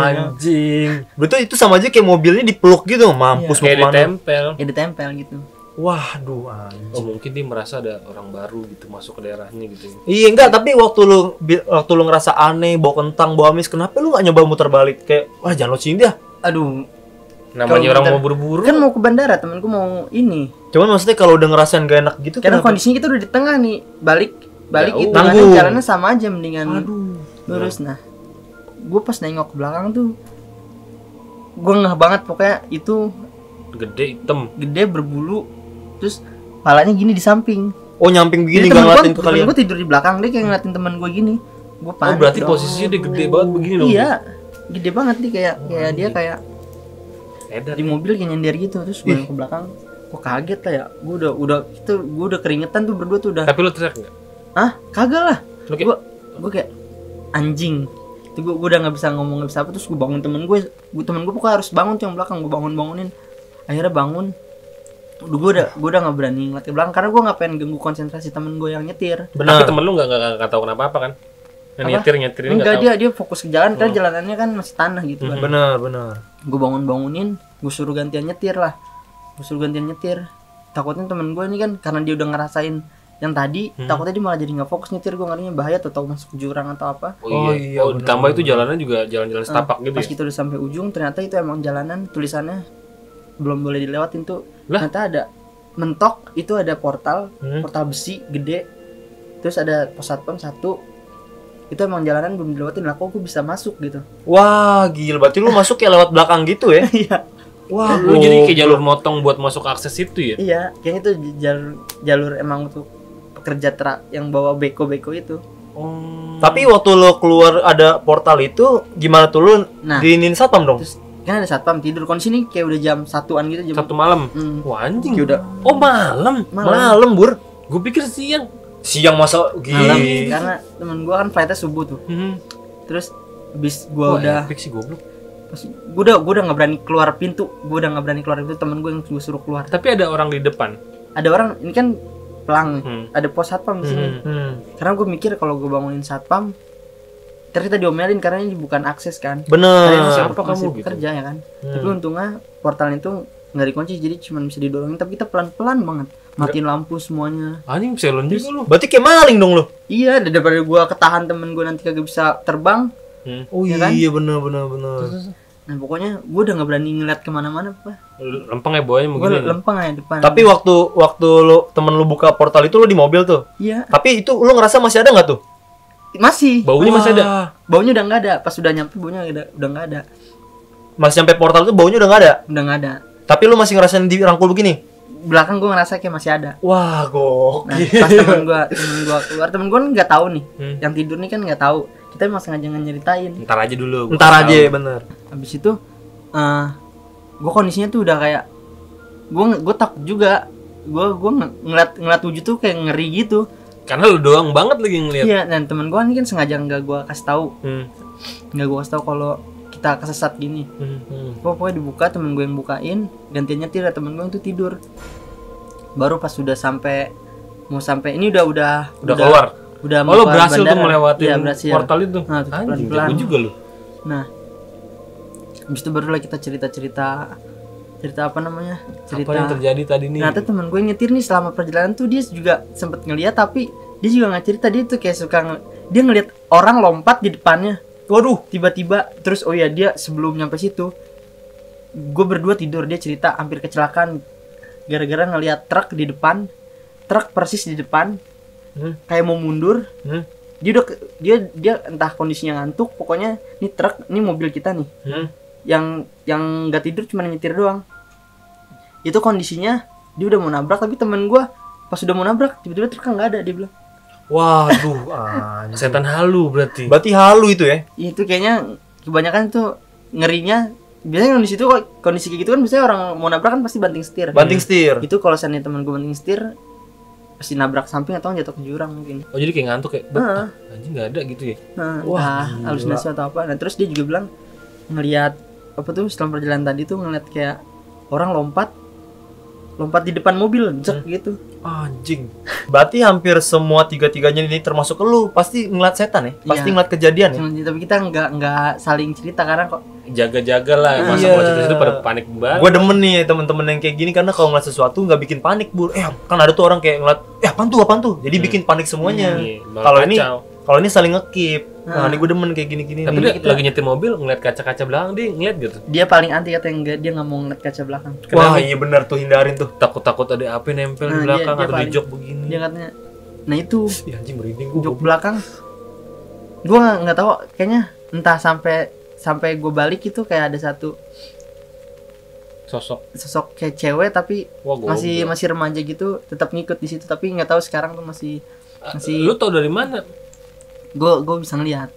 anjing. Betul, itu sama aja kayak mobilnya dipeluk gitu, mampus mau kayak kemana. ditempel. Ya ditempel gitu. Waduh, anjing. Oh, mungkin dia merasa ada orang baru gitu masuk ke daerahnya gitu. Iya, enggak, tapi waktu lu ngerasa aneh, bau kentang, bau amis, kenapa lu enggak nyoba muter balik? Kayak, wah jangan lo sini dah. Aduh, Namanya Kalau orang bentar- mau buru-buru. Kan mau ke bandara, temanku mau ini. Cuman maksudnya kalau udah ngerasain gak enak gitu Karena kenapa? kondisinya kita udah di tengah nih, balik Jauh. itu Nanggung. jalannya sama aja mendingan Aduh. lurus. Nah, gue pas nengok ke belakang tuh, gue ngeh banget pokoknya itu Gede hitam. gede berbulu, terus palanya gini di samping. Oh nyamping begini Jadi gak ngeliatin ke temen kalian. gue tidur di belakang, dia kayak ngeliatin temen gue gini. Gue Oh panik. berarti dong. posisinya dia gede banget begini dong. Iya, gede banget nih kayak dia kayak Edar. di mobil kayak nyender gitu. Terus gue ke belakang, gue kaget lah ya. Gue udah keringetan tuh berdua tuh udah. Tapi lu teriak enggak? Ah, kagak lah. Lu kayak Gue kayak anjing. Itu gue udah nggak bisa ngomong, nggak bisa apa. Terus gue bangun temen gue pokoknya harus bangun tuh yang belakang. Gue bangunin. Akhirnya bangun. Gue udah nggak berani ngeliat ke belakang karena gue nggak pengen ganggu konsentrasi temen gue yang nyetir. tapi Benar. temen lu enggak tahu kenapa kan? Yang Apa? nyetir ini Enggak, enggak tahu. dia fokus ke jalan karena jalanannya kan masih tanah gitu kan. Benar. Gue bangunin, gue suruh gantian nyetir lah. Takutnya temen gue ini kan karena dia udah ngerasain yang tadi, takutnya dia malah jadi nggak fokus nyetir. Gue ngerinya bahaya tuh, tahu masuk jurang atau apa. Oh iya. Oh, ditambah itu jalannya juga jalan-jalan setapak gitu Pas ya. kita udah sampai ujung, ternyata itu emang jalanan tulisannya belum boleh dilewatin tuh. Lah? Ternyata ada mentok, itu ada portal besi gede. Terus ada pos satpam satu. Itu emang jalanan belum dilewatin lah, kok gue bisa masuk gitu. Wah gila, berarti lu masuk ya lewat belakang gitu ya? Iya. Wah Lu jadi kayak jalur motong buat masuk akses itu ya. Iya, kayaknya itu jalur emang untuk pekerja truk yang bawa beko-beko itu. Tapi waktu lu keluar ada portal itu gimana tuh lu Nah. diinin satpam dong? Terus kan ada satpam tidur, kondisi ini kayak udah jam 1-an gitu, jam Sabtu malam. Hmm. Wah anjing. Kayak udah Oh malam. Malam bur. Gue pikir siang. Siang masa malam gini. karena temen gua kan flightnya subuh tuh. Terus habis gua udah epic sih goblok. gua udah nggak berani keluar pintu. Temen gua yang gua suruh keluar. Tapi ada orang di depan. Ada orang, ini kan pelang, ada pos satpam di sini. Karena gua mikir kalau gua bangunin satpam, ntar kita diomelin karena ini bukan akses kan. Karena Bener. siapa kamu gitu? kerja ya kan. Tapi untungnya portalnya itu nggak dikunci, jadi cuma bisa didorongin. Tapi kita pelan-pelan banget, matiin lampu semuanya. Anjing selon juga lu. Berarti kayak maling dong lu. Iya, daripada gua ketahan temen gua nanti kagak bisa terbang. Oh Ya kan? iya bener. Nah pokoknya gua udah nggak berani ngeliat kemana-mana, Pak. Lempeng ya bawahnya Gua begini. lempeng aja depan. Tapi waktu lu temen lu buka portal itu lu di mobil tuh. Iya, Tapi itu lu ngerasa masih ada nggak tuh? masih. Baunya masih ada. Baunya udah nggak ada. Pas udah nyampe baunya udah nggak ada. Masih sampai portal tuh baunya udah nggak ada. Udah nggak ada. Tapi lu masih ngerasain dirangkul begini. Belakang gua ngerasa kayak masih ada. Wah Nah, gokil. pas temen gua keluar, temen gua nggak tahu nih. Yang tidur nih kan nggak tahu. Kita emang sengaja nyeritain. Ntar aja dulu. gua Ntar tahu. aja bener. Habis itu gua kondisinya tuh udah kayak gua takut juga. Gua ngeliat wujud tuh kayak ngeri gitu. Karena lu doang banget lagi ngeliat. Iya, dan temen gua ini kan sengaja nggak gua kasih tahu. Nggak gua kasih tahu kalau kita kesesat gini. Pokoknya dibuka, temen gue yang bukain, gantian nyetir, temen gue yang tuh tidur. Baru pas sudah mau sampai ini udah keluar. Udah Oh lu ke berhasil tuh bandara. melewati Iya, berhasil. portal itu. Nah, terus Anjing, pelan-pelan. jago juga lu. Nah, habis itu barulah kita cerita apa namanya? Apa yang terjadi tadi nih? Ternyata temen gue yang nyetir nih selama perjalanan tuh dia juga sempet ngeliat, tapi dia juga nggak cerita. Dia tuh kayak suka dia ngeliat orang lompat di depannya. Waduh, tiba-tiba terus oh ya dia sebelum nyampe situ, gue berdua tidur, dia cerita hampir kecelakaan gara-gara ngeliat truk di depan, truk persis di depan, kayak mau mundur. Dia entah kondisinya ngantuk, pokoknya ini mobil kita nih, yang nggak tidur cuma nyetir doang. Itu kondisinya dia udah mau nabrak, tapi temen gue pas udah mau nabrak tiba-tiba truknya nggak ada, dia bilang. Waduh, anjing. Setan halu berarti. Berarti halu itu ya? Itu kayaknya kebanyakan tuh ngerinya. Biasanya kondisi itu kondisi kayak gitu kan biasanya orang mau nabrak kan pasti banting setir. Banting setir. Itu kalau seandainya temen gue banting setir pasti nabrak samping atau jatuh ke jurang mungkin. Oh jadi kayak ngantuk ya? Heeh. Anjing nggak ada gitu ya? Wah, halusinasi atau apa. Nah, terus dia juga bilang ngelihat apa tuh setelah perjalanan tadi tuh ngeliat kayak orang lompat di depan mobil, cek gitu. Anjing. Berarti hampir semua tiga-tiganya ini termasuk lu pasti ngeliat setan ya? Pasti Iya. ngeliat kejadian ya? Tapi kita nggak saling cerita karena kok Jaga-jaga lah. Masa Iya. kalau cerita itu pada panik banget. Gue demen nih temen-temen yang kayak gini karena kalau ngeliat sesuatu nggak bikin panik bur. Kan ada tuh orang kayak ngeliat, apaan tuh? Jadi bikin panik semuanya. Iya, malah Kalau ini kacau. Kalau ini saling ngekip. Nah, ini gue demen kayak gini-gini. Tapi nih. dia lagi nyetir mobil ngeliat kaca-kaca belakang dia ngeliat gitu. Dia paling anti katanya enggak, dia nggak mau ngeliat kaca belakang. Wah, iya benar tuh, hindarin tuh. Takut-takut ada api nempel di Nah, belakang dia atau di paling- jok begini. Dia katanya, nah itu Ih, anjing merinding gue. jok belakang. Gue nggak tahu, kayaknya entah sampai gue balik itu kayak ada satu sosok kayak cewek tapi Wah, goblok. masih remaja gitu, tetap ngikut di situ, tapi nggak tahu sekarang tuh masih Lu tau dari mana? gue bisa ngeliat.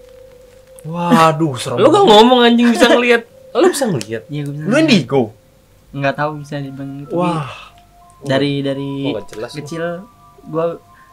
Waduh, serem. Lu gak ngomong anjing bisa ngeliat. Lu bisa ngeliat. Iya, gue bisa Lu indigo. nggak tahu bisa dibilang itu. Wah. dari Oh, nggak jelas lu. kecil gue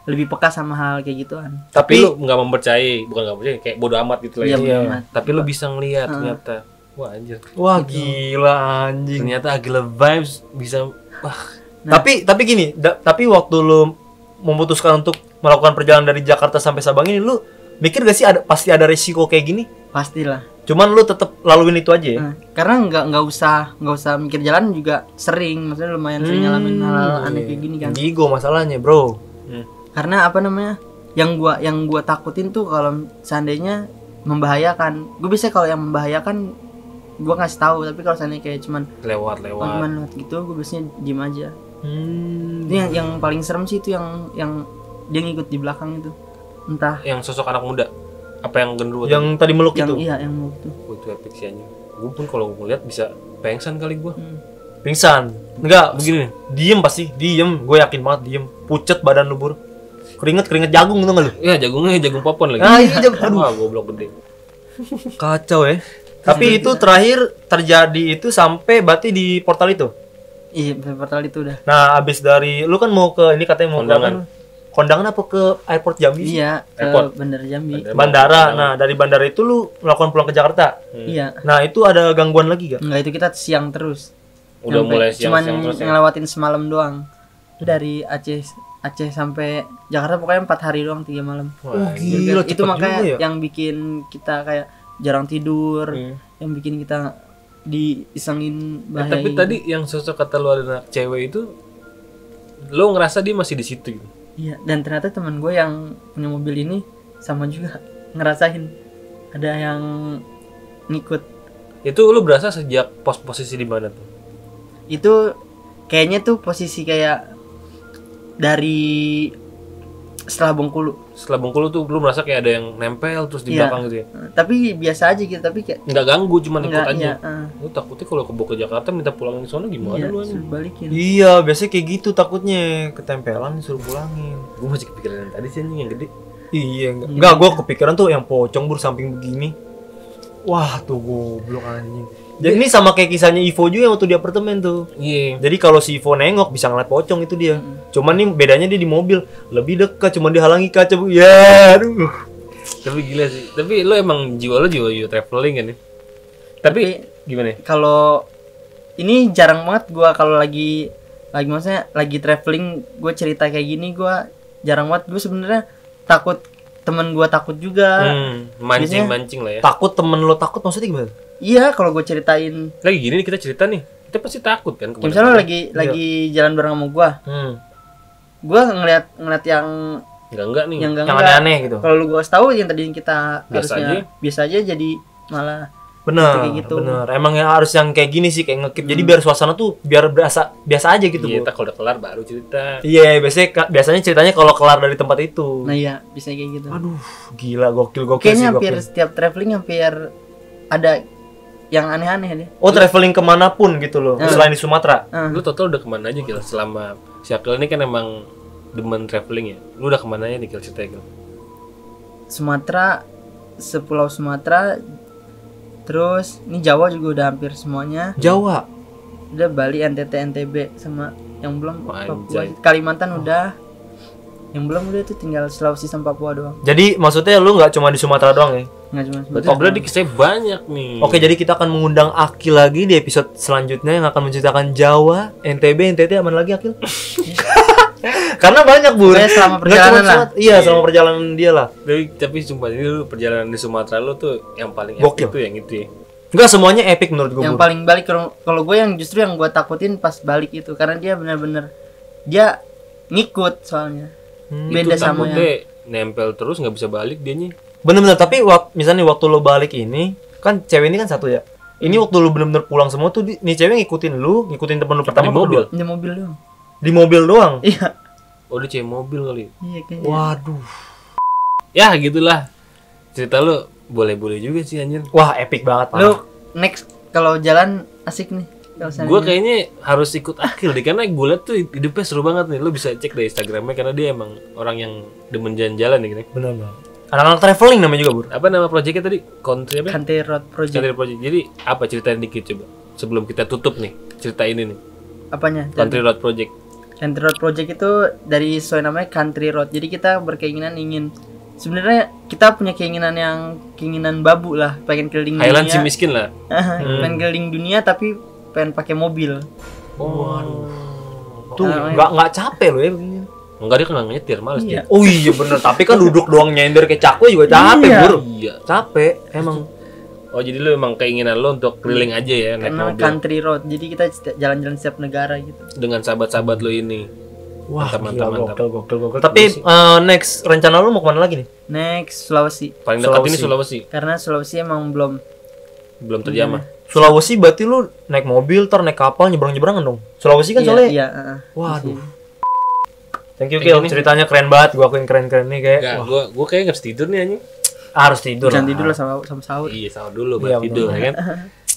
lebih peka sama hal kayak gituan. Tapi lu nggak mempercayai, bukan nggak percaya, kayak bodo amat gitu lah. Iya, ya. bodo amat. Tapi lu bisa ngeliat ternyata. Wah anjir. Wah, gila anjing. Ternyata Agila Vibes bisa. Wah. Tapi gini, tapi waktu lu memutuskan untuk melakukan perjalanan dari Jakarta sampai Sabang ini, lu mikir gak sih pasti ada resiko kayak gini? Pastilah. Cuman lu tetap laluin itu aja ya? Karena nggak usah mikir jalan juga sering, maksudnya lumayan sering ngalamin hal aneh kayak gini kan. Indigo masalahnya, bro. Karena apa namanya, yang gua takutin tuh kalau seandainya membahayakan. Gue biasanya kalau yang membahayakan gue ngasih tahu, tapi kalau seandainya kayak cuman Lewat. lewat gitu, gue biasanya diem aja. Itu yang paling serem sih, itu yang dia ngikut di belakang itu, entah Yang sosok anak muda. Apa yang gendruwo? Yang tadi meluk yang itu. iya yang mau itu. Oh, itu epic sih anjing. Gue pun kalau ngeliat bisa pengsan kali gue. Pingsan. Enggak, Begini. diem pasti, diem. Gue yakin banget diem. Pucet badan lu, Bur. Keringet jagung tuh enggak lu? Ya jagungnya jagung popon lagi. Ah, iya jagung. Aduh, Wah, goblok gede. kacau ya. Tapi itu terakhir terjadi itu sampai berarti di portal itu. Iya, portal itu udah. Nah, abis dari lu kan mau ke ini katanya mau Kondangan. ke kondangan apa ke airport Jambi? Iya, ke Airport. Bandar Jambi. Bandara. Nah, dari bandara itu lu melakukan pulang ke Jakarta. Iya. Nah, itu ada gangguan lagi gak? Enggak, itu kita siang terus. Udah Sampai- mulai cuman siang-siang terus ya. ngelewatin semalam doang. Itu dari Aceh sampai Jakarta pokoknya 4 hari doang, 3 malam. Oh, gila, Itu cepet makanya juga ya. yang bikin kita kayak jarang tidur, yang bikin kita diisengin bahaya. Tapi tadi yang sosok kata lu ada anak cewek itu, lu ngerasa dia masih di situ gitu. Iya, dan ternyata teman gue yang punya mobil ini sama juga ngerasain ada yang ngikut. Itu lu berasa sejak posisi di mana tuh? Itu kayaknya tuh posisi kayak dari setelah Bengkulu. Setelah Bengkulu tuh lu merasa kayak ada yang nempel terus di Iya. belakang gitu ya? Tapi biasa aja gitu, tapi kayak Nggak ganggu, cuma ikut enggak, aja. iya, Lu takutnya kalau ke Jakarta minta pulang ke sana gimana iya, lu anjing? suruh balikin. Iya, biasanya kayak gitu takutnya ketempelan disuruh pulangin. Gue masih kepikiran yang tadi sih anjing yang gede. Iya, enggak gua kepikiran tuh yang pocong Bur samping begini. Wah, tuh goblok anjing. Jadi ini sama kayak kisahnya Ivo juga waktu di apartemen tuh. Iya. Jadi kalau si Ivo nengok bisa ngeliat pocong itu dia. Cuman nih bedanya dia di mobil lebih dekat, cuman dihalangi kaca. Ya, aduh. Tapi gila sih. Tapi lu emang jiwa traveling kan ya? Tapi gimana ya? Kalau ini jarang banget gua kalau lagi maksudnya lagi traveling gue cerita kayak gini, gua jarang banget. Gue sebenarnya takut temen gua takut juga. Mancing-mancing lah ya. Takut temen lo takut maksudnya gimana? Iya, kalau gue ceritain, Lagi gini nih kita cerita nih. Kita pasti takut kan kemana-mana. misalnya lagi jalan bareng sama gua ngeliat yang Enggak nih. enggak Yang aneh-aneh gitu. Kalau lu gua tahu yang tadi kita Biasa harusnya biasa aja jadi malah Bener, kayak gitu. bener. Emang yang harus yang kayak gini sih, kayak ngekip. Jadi biar suasana tuh biar biasa aja gitu. Iya, Bu. kalau udah kelar baru cerita. Iya, biasanya ceritanya kalau kelar dari tempat itu. nah iya bisa kayak gitu. Aduh, gila, gokil Kayaknya sih, hampir gokil. setiap traveling hampir ada yang aneh-aneh deh. Oh, traveling kemanapun gitu loh, selain di Sumatera. Lu total udah kemana aja Gil? Selama si Akil ini kan emang demen traveling ya. Lu udah kemana aja nih Gil ceritanya Gil? Sumatera, sepulau Sumatera, terus ini Jawa juga udah hampir semuanya. Jawa. Udah Bali, NTT, NTB sama yang belum Anjay. Papua. Kalimantan udah. Yang belum udah itu tinggal Sulawesi sama Papua doang. Jadi maksudnya lu nggak cuma di Sumatera doang ya? Nggak cuma Oh, berarti kisahnya banyak nih. Oke, jadi kita akan mengundang Akil lagi di episode selanjutnya yang akan menceritakan Jawa, NTB, NTT, aman lagi Akil? Karena banyak, Bu. Pokoknya selama perjalanan lah. Iya, selama perjalanan dia lah. Tapi sumpah ini lu perjalanan di Sumatera lu tuh yang paling Gokil. epic tuh yang itu ya. Enggak semuanya epic menurut gue. Yang paling balik kalau gue yang justru yang gue takutin pas balik itu karena dia benar-benar dia ngikut soalnya. Beda Itu sama takutnya yang nempel terus nggak bisa balik dianya. Bener-bener, tapi misalnya waktu lo balik ini, kan cewek ini kan satu ya. Ini waktu lu bener-bener pulang semua tuh, nih cewek ngikutin temen lu pertama di mobil? Di mobil doang. Di mobil doang? Iya. Oh dia cewek mobil kali. Iya kayaknya. Waduh. Ya gitulah. Cerita lu boleh-boleh juga sih anjir. Wah, epic banget. Lu next kalau jalan asik nih. Gue kayaknya harus ikut Akil deh, karena gue liat tuh hidupnya seru banget nih. Lu bisa cek dari Instagramnya karena dia emang orang yang demen jalan-jalan nih gini. Bener-bener. Anak-anak traveling namanya juga, Bur. Apa nama proyeknya tadi? Country apa? Country Road Project. Country Project. Jadi apa ceritain dikit coba sebelum kita tutup nih cerita ini nih. Apanya? Country Road Project. Country Road Project itu dari sesuai namanya Country Road. Jadi kita berkeinginan ingin, sebenarnya kita punya keinginan babu lah, pengen keliling Highland si dunia. miskin lah. Pengen keliling dunia tapi pengen pakai mobil. Waduh. Tuh, nggak capek lo ya begini. Enggak, dia kan nggak nyetir, males Iya. dia. Oh iya bener, tapi kan duduk doang nyender kayak cakwe juga capek, Iya. Bur. Iya. Capek, emang. Oh jadi lu emang keinginan lu untuk keliling aja ya naik Karena mobil Country Road. Jadi kita jalan-jalan setiap negara gitu. dengan sahabat-sahabat lu ini. Wah, Mantap, gila, mantap. gokil. Tapi next rencana lu mau kemana lagi nih? Next Sulawesi. Paling dekat ini Sulawesi, Karena Sulawesi emang belum terjamah. Sulawesi berarti lu naik mobil, naik kapal, nyebrang-nyebrangan dong. Sulawesi kan soalnya. Iya, Waduh. Thank you, Gil. Ceritanya keren banget. Gua akuin keren-keren nih kayak. Enggak, gua kayak nggak bisa tidur nih anjing. Harus tidur. Jangan tidur lah sama sahur. Iya, sahur dulu Iya, baru tidur ya kan.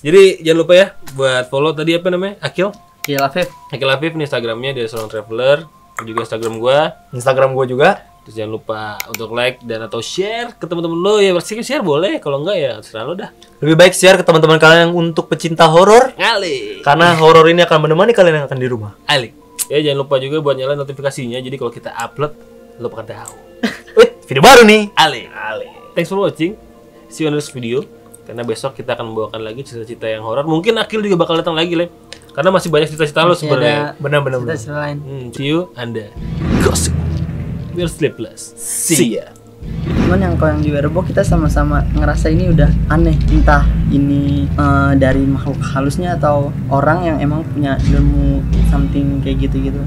Jadi jangan lupa ya buat follow tadi apa namanya? Akil. Iya, Afif. Akil Afif nih Instagramnya dia seorang traveler. Juga Instagram gua. Instagram gua juga. Terus jangan lupa untuk like dan atau share ke teman-teman lo ya. Share boleh, kalau enggak ya terserah lo dah. Lebih baik share ke teman-teman kalian yang untuk pecinta horor. Ngali. Karena horor ini akan menemani kalian yang akan di rumah. Alik. Ya jangan lupa juga buat nyalain notifikasinya. Jadi kalau kita upload lo bakal tahu. Wih, video baru nih. Alik. Thanks for watching. See you on the next video. Karena besok kita akan membawakan lagi cerita-cerita yang horor. Mungkin Akil juga bakal datang lagi, Lem. Karena masih banyak cerita-cerita lo sebenarnya. Benar-benar. Cerita lain. See you Anda. Gossip. We're sleepless. See ya. Cuman yang kalau yang di Werebo kita sama-sama ngerasa ini udah aneh. Entah ini dari makhluk halusnya atau orang yang emang punya ilmu something kayak gitu-gitu.